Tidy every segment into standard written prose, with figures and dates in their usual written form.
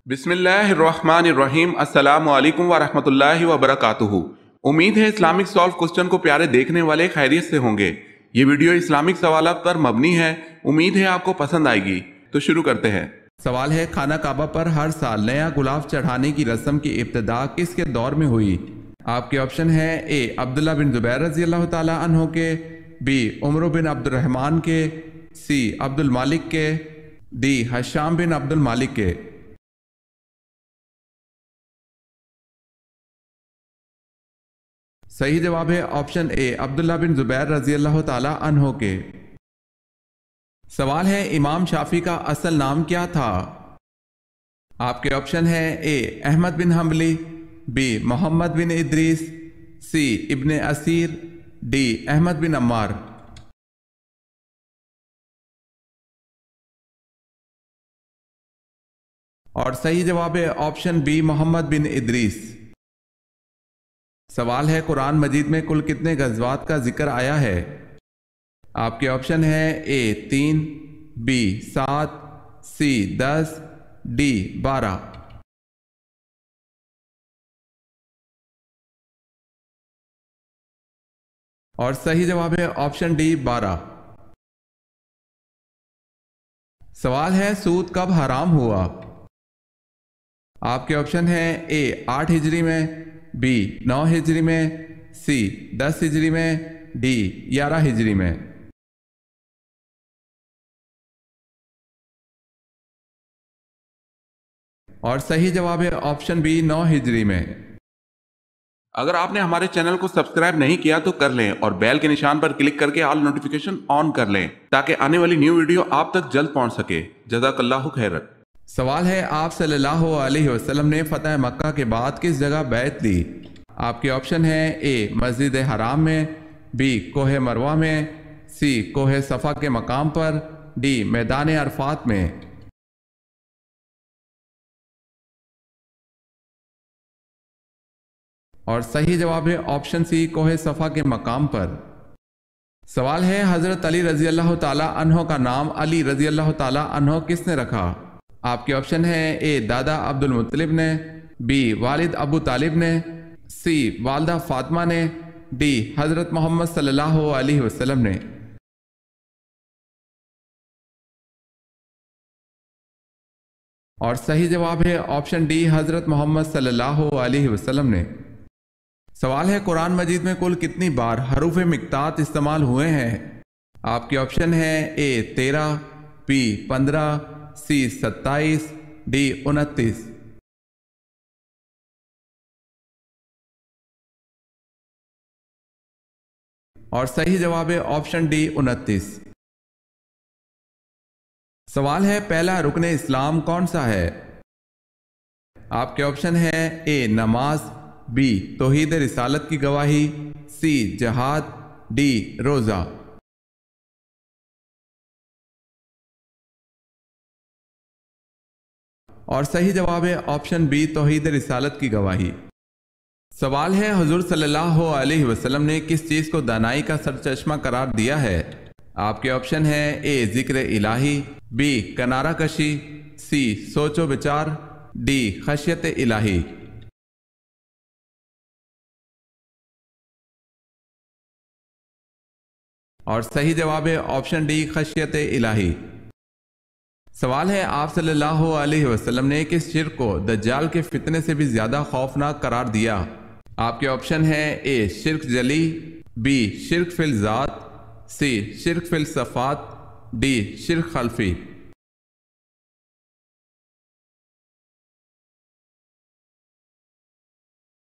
बिस्मिल्लाहिर्रहमानिर्रहीम। अस्सलामु अलैकुम वरहमतुल्लाहि वबरकातुहू। उम्मीद है इस्लामिक सॉल्व क्वेश्चन को प्यारे देखने वाले खैरियत से होंगे। ये वीडियो इस्लामिक सवालात पर मबनी है। उम्मीद है आपको पसंद आएगी। तो शुरू करते हैं। सवाल है, खाना काबा पर हर साल नया गुलाब चढ़ाने की रस्म की इब्तिदा किसके दौर में हुई? आपके ऑप्शन है ए अब्दुल्ला बिन जुबैर रजी अल्लाह ताला अन्हो के, बी उमर बिन अब्दुर्रहमान के, सी अब्दुल मालिक के, डी हशाम बिन अब्दुल मालिक के। सही जवाब है ऑप्शन ए अब्दुल्ला बिन जुबैर रजी अल्लाह ताला अन्हो के। सवाल है, इमाम शाफी का असल नाम क्या था? आपके ऑप्शन है ए अहमद बिन हम्बली, बी मोहम्मद बिन इद्रीस, सी इब्ने असीर, डी अहमद बिन अम्मार। और सही जवाब है ऑप्शन बी मोहम्मद बिन इद्रीस। सवाल है, कुरान मजीद में कुल कितने गज़वात का जिक्र आया है? आपके ऑप्शन है ए 3, बी 7, सी 10, डी 12। और सही जवाब है ऑप्शन डी 12। सवाल है, सूद कब हराम हुआ? आपके ऑप्शन है ए 8 हिजरी में, बी 9 हिजरी में, सी 10 हिजरी में, डी 11 हिजरी में। और सही जवाब है ऑप्शन बी 9 हिजरी में। अगर आपने हमारे चैनल को सब्सक्राइब नहीं किया तो कर लें और बेल के निशान पर क्लिक करके ऑल नोटिफिकेशन ऑन कर लें ताकि आने वाली न्यू वीडियो आप तक जल्द पहुंच सके। जज़ाकल्लाहु खैरत। सवाल है, आप सल्लल्लाहु अलैहि वसल्लम ने फतह मक्का के बाद किस जगह बैत ली? आपके ऑप्शन है ए मस्जिद हराम में, बी कोहे मरवा में, सी कोहे सफ़ा के मकाम पर, डी मैदान अरफात में। और सही जवाब है ऑप्शन सी कोहे सफ़ा के मकाम पर। सवाल है, हज़रत अली रजी अल्लाह ताला अन्हो का नाम अली रजी अल्लाह ताला अन्हो किसने रखा? आपके ऑप्शन है ए दादा अब्दुल मुत्तलिब ने, बी वालिद अबू तालिब ने, सी वालदा फातिमा ने, डी हजरत मोहम्मद सल्लल्लाहु अलैहि वसल्लम ने। और सही जवाब है ऑप्शन डी हजरत मोहम्मद सल्लल्लाहु अलैहि वसल्लम ने। सवाल है, कुरान मजीद में कुल कितनी बार हरूफ मिक्तात इस्तेमाल हुए हैं? आपके ऑप्शन है ए 13, बी 15, सी 27, डी 29। और सही जवाब है ऑप्शन डी 29। सवाल है, पहला रुकने इस्लाम कौन सा है? आपके ऑप्शन है ए नमाज, बी तौहीद रिसालत की गवाही, सी जहाद, डी रोजा। और सही जवाब है ऑप्शन बी तौहीद रिसालत की गवाही। सवाल है, हुजूर सल्लल्लाहु अलैहि वसल्लम ने किस चीज़ को दानाई का सरचश्मा करार दिया है? आपके ऑप्शन है ए जिक्र इलाही, बी कनारा कशी, सी सोचो विचार, डी खशियत इलाही। और सही जवाब है ऑप्शन डी खशियत इलाही। सवाल है, आप सल्लल्लाहु अलैहि वसल्लम ने किस शिर्क को दज्जाल के फितने से भी ज्यादा खौफनाक करार दिया? आपके ऑप्शन है ए शिर्क जली, बी शिर्क फिल जात, सी शिर्क फिल सफात, डी शिर्क खल्फी।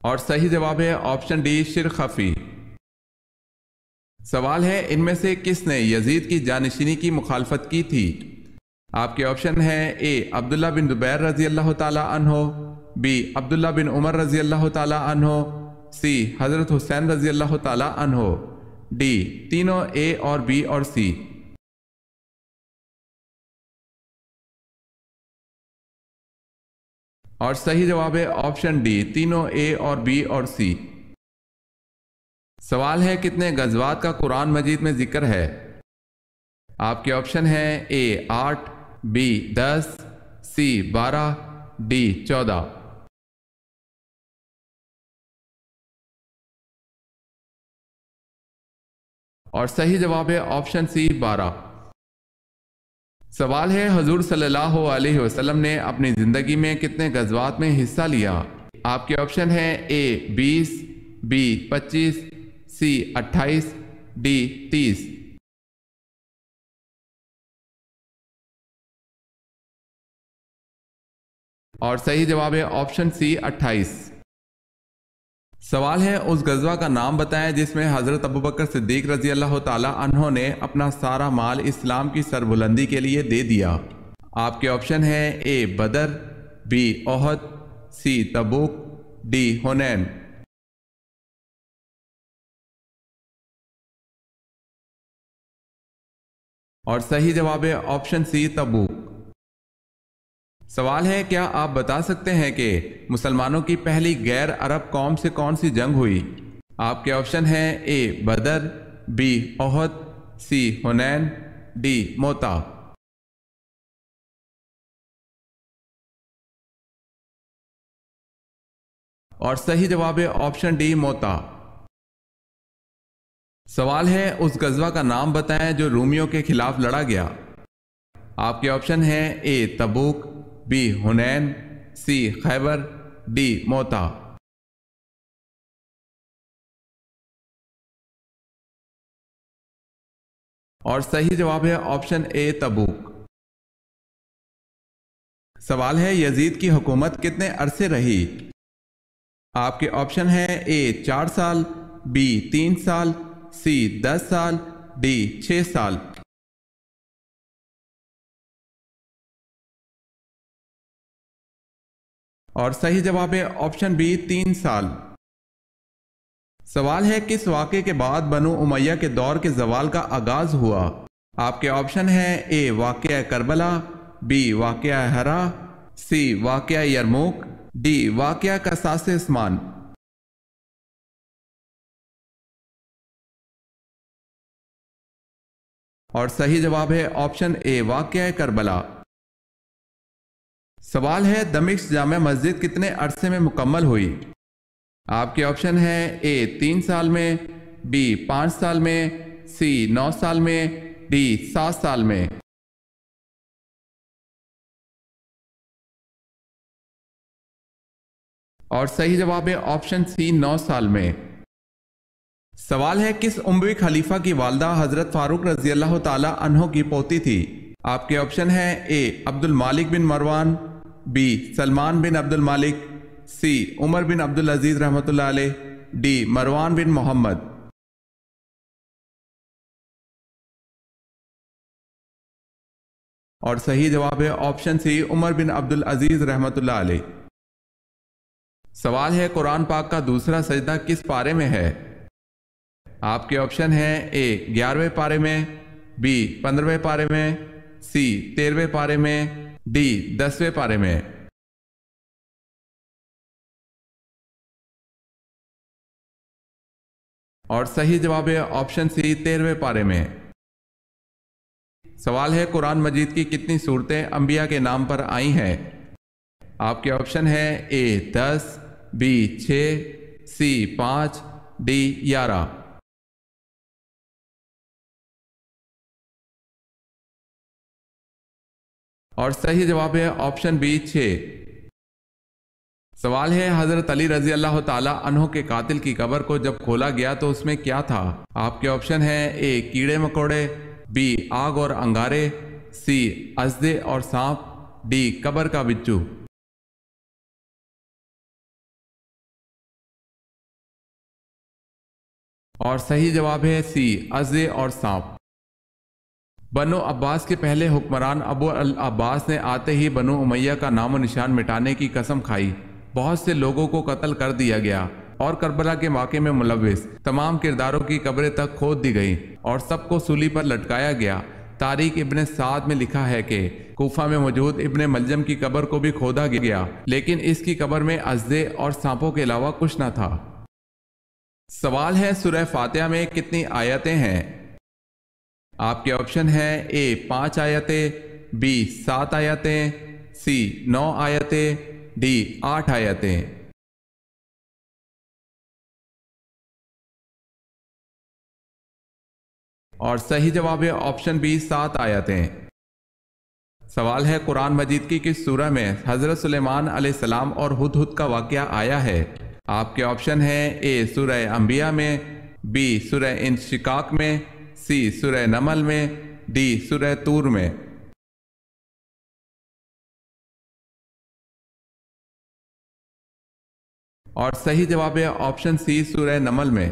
और सही जवाब है ऑप्शन डी शिर्क खफी। सवाल है, इनमें से किसने यजीद की जानशीनी की मुखालफत की थी? आपके ऑप्शन है ए अब्दुल्ला बिन जुबैर रजी अल्लाह ताला अन्हो, बी अब्दुल्ला बिन उमर रजी अल्लाह ताला अन्हो, सी हजरत हुसैन रजी अल्लाह ताला अन्हो, डी तीनों ए और बी और सी। और सही जवाब है ऑप्शन डी तीनों ए और बी और सी। सवाल है, कितने गज़वात का कुरान मजीद में जिक्र है? आपके ऑप्शन है ए 8, बी 10, सी 12, डी 14। और सही जवाब है ऑप्शन सी 12। सवाल है हजूर सल्लल्लाहु अलैहि वसल्लम ने अपनी जिंदगी में कितने गज़वात में हिस्सा लिया? आपके ऑप्शन है ए 20, बी 25, सी 28, डी 30। और सही जवाब है ऑप्शन सी 28। सवाल है उस गजवा का नाम बताएं जिसमें हजरत अबू बकर सिद्दीक रजी अल्लाह ताला अन्हो ने अपना सारा माल इस्लाम की सरबुलंदी के लिए दे दिया। आपके ऑप्शन है ए बदर, बी ओहद, सी तबूक, डी हुनैन। और सही जवाब है ऑप्शन सी तबूक। सवाल है क्या आप बता सकते हैं कि मुसलमानों की पहली गैर अरब कौम से कौन सी जंग हुई? आपके ऑप्शन है ए बदर, बी ओहद, सी हुनैन, डी मोता। और सही जवाब है ऑप्शन डी मोता। सवाल है उस गजवा का नाम बताएं जो रूमियों के खिलाफ लड़ा गया। आपके ऑप्शन है ए तबूक, बी हुनैन, सी खैबर, डी मोता। और सही जवाब है ऑप्शन ए तबूक। सवाल है यजीद की हुकूमत कितने अरसे रही? आपके ऑप्शन है ए 4 साल, बी 3 साल, सी 10 साल, डी 6 साल। और सही जवाब है ऑप्शन बी 3 साल। सवाल है किस वाक़े के बाद बनु उमैया के दौर के जवाल का आगाज हुआ? आपके ऑप्शन है ए वाक़या करबला, बी वाक़या हरा, सी वाक़या यरमुक, डी वाक़या कसास उस्मान। और सही जवाब है ऑप्शन ए वाक़या करबला। सवाल है दमिश्क जामा मस्जिद कितने अरसे में मुकम्मल हुई? आपके ऑप्शन है ए 3 साल में, बी 5 साल में, सी 9 साल में, डी 7 साल में। और सही जवाब है ऑप्शन सी 9 साल में। सवाल है किस उमवी खलीफा की वालदा हजरत फारूक रजी अल्लाह ताला अन्हो की पोती थी? आपके ऑप्शन है ए अब्दुल मालिक बिन मरवान, बी सलमान बिन अब्दुल मालिक, सी उमर बिन अब्दुल अजीज रहमतुल्लाह अलैह, डी मरवान बिन मोहम्मद। और सही जवाब है ऑप्शन सी उमर बिन अब्दुल अजीज रहमतुल्लाह अलैह। सवाल है कुरान पाक का दूसरा सजदा किस पारे में है? आपके ऑप्शन है ए 11वें पारे में, बी 15वें पारे में, सी 13वें पारे में, डी 10वें पारे में। और सही जवाब है ऑप्शन सी 13वें पारे में। सवाल है कुरान मजीद की कितनी सूरतें अंबिया के नाम पर आई हैं? आपके ऑप्शन है ए 10, बी 6, सी 5, डी 11। और सही जवाब है ऑप्शन बी 6। सवाल है हजरत अली रजी अल्लाह ताला अन्हो के कातिल की कब्र को जब खोला गया तो उसमें क्या था? आपके ऑप्शन है ए कीड़े मकोड़े, बी आग और अंगारे, सी अजदे और सांप, डी कब्र का बिच्छू। और सही जवाब है सी अजदे और सांप। बनु अब्बास के पहले हुक्मरान अबू अल अब्बास ने आते ही बनु उमैया का नामो निशान मिटाने की कसम खाई। बहुत से लोगों को कत्ल कर दिया गया और करबला के वाक़े में मुलव्विस तमाम किरदारों की कब्रें तक खोद दी गई और सबको सूली पर लटकाया गया। तारीख इब्ने साद में लिखा है कि कूफा में मौजूद इब्ने मलजम की कब्र को भी खोदा गया, लेकिन इसकी कब्र में अजदे और सांपों के अलावा कुछ न था। सवाल है सूरह फातिहा में कितनी आयतें हैं? आपके ऑप्शन है ए 5 आयतें, बी 7 आयतें, सी 9 आयतें, डी 8 आयतें। और सही जवाब है ऑप्शन बी 7 आयतें। सवाल है कुरान मजीद की किस सूरह में हज़रत सुलेमान अलैहिस्सलाम और हुदहुद का वाक़या आया है। आपके ऑप्शन है ए सूरह अंबिया में, बी सूरह इंशिकाक में, सी सूरह नमल में, डी सूरह तूर में। और सही जवाब है ऑप्शन सी सूरह नमल में।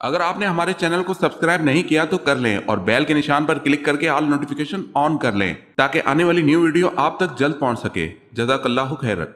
अगर आपने हमारे चैनल को सब्सक्राइब नहीं किया तो कर लें और बेल के निशान पर क्लिक करके ऑल नोटिफिकेशन ऑन कर लें ताकि आने वाली न्यू वीडियो आप तक जल्द पहुंच सके। जज़ाकल्लाहु खैरन।